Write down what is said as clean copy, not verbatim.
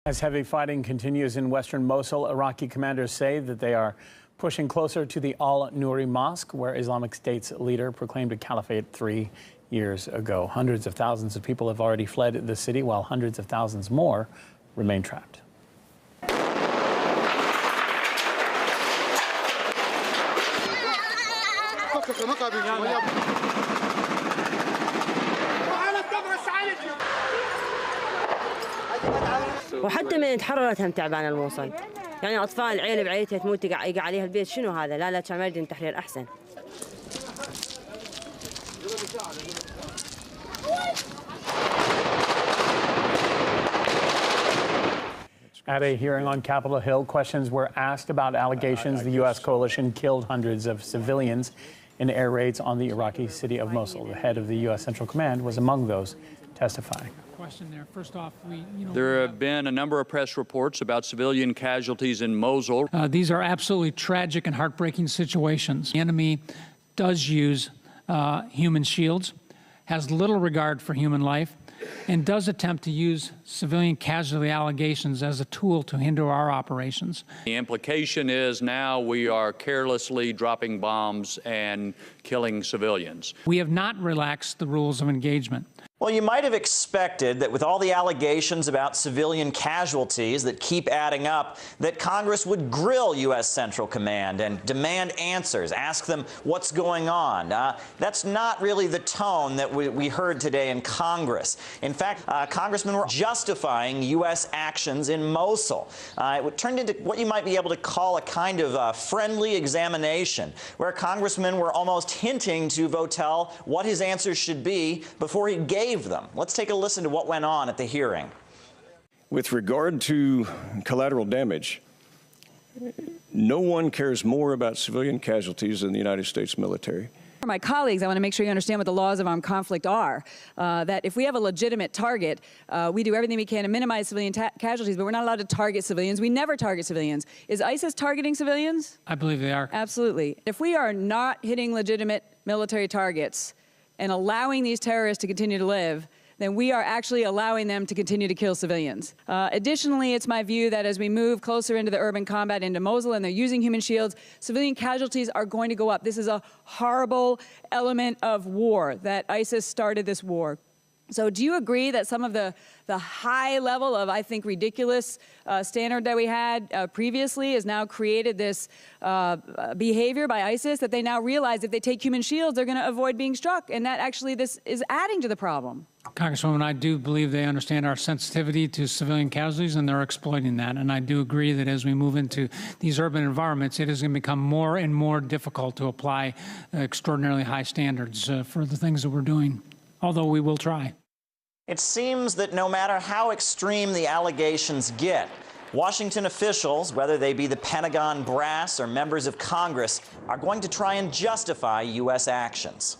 As heavy fighting continues in western Mosul, Iraqi commanders say that they are pushing closer to the Al-Nuri Mosque, where Islamic State's leader proclaimed a caliphate 3 years ago. Hundreds of thousands of people have already fled the city, while hundreds of thousands more remain trapped. وحتى من تحررت هم تعبان الموصل، يعني اطفال عيله بعيلتها تموت يقع عليها البيت. شنو هذا؟ لا كان ما تحرير احسن. At a hearing on Capitol Hill, questions were asked about allegations the U.S. coalition killed hundreds of civilians in air raids on the Iraqi city of Mosul. The head of the U.S. Central Command was among those testifying. First off, there have been a number of press reports about civilian casualties in Mosul. These are absolutely tragic and heartbreaking situations. The enemy does use human shields, has little regard for human life, and does attempt to use civilian casualty allegations as a tool to hinder our operations. The implication is now we are carelessly dropping bombs and killing civilians. We have not relaxed the rules of engagement. Well, you might have expected that with all the allegations about civilian casualties that keep adding up, that Congress would grill U.S. Central Command and demand answers, ask them what's going on. That's not really the tone that we heard today in Congress. In fact, congressmen were justifying U.S. actions in Mosul. It turned into what you might be able to call a kind of friendly examination, where congressmen were almost hinting to Votel what his answers should be before he gave them. Let's take a listen to what went on at the hearing. With regard to collateral damage, no one cares more about civilian casualties than the United States military. For my colleagues, I want to make sure you understand what the laws of armed conflict are. That if we have a legitimate target, we do everything we can to minimize civilian casualties, but we're not allowed to target civilians. We never target civilians. Is ISIS targeting civilians? I believe they are. Absolutely. If we are not hitting legitimate military targets and allowing these terrorists to continue to live, then we are actually allowing them to continue to kill civilians. Additionally, it's my view that as we move closer into the urban combat into Mosul and they're using human shields, civilian casualties are going to go up. This is a horrible element of war, that ISIS started this war. So do you agree that some of the high level of, I think, ridiculous standard that we had previously has now created this behavior by ISIS that they now realize if they take human shields, they're going to avoid being struck, and that actually this is adding to the problem? Congresswoman, I do believe they understand our sensitivity to civilian casualties, and they're exploiting that. And I do agree that as we move into these urban environments, it is going to become more and more difficult to apply extraordinarily high standards for the things that we're doing, although we will try. It seems that no matter how extreme the allegations get, Washington officials, whether they be the Pentagon brass or members of Congress, are going to try and justify U.S. actions.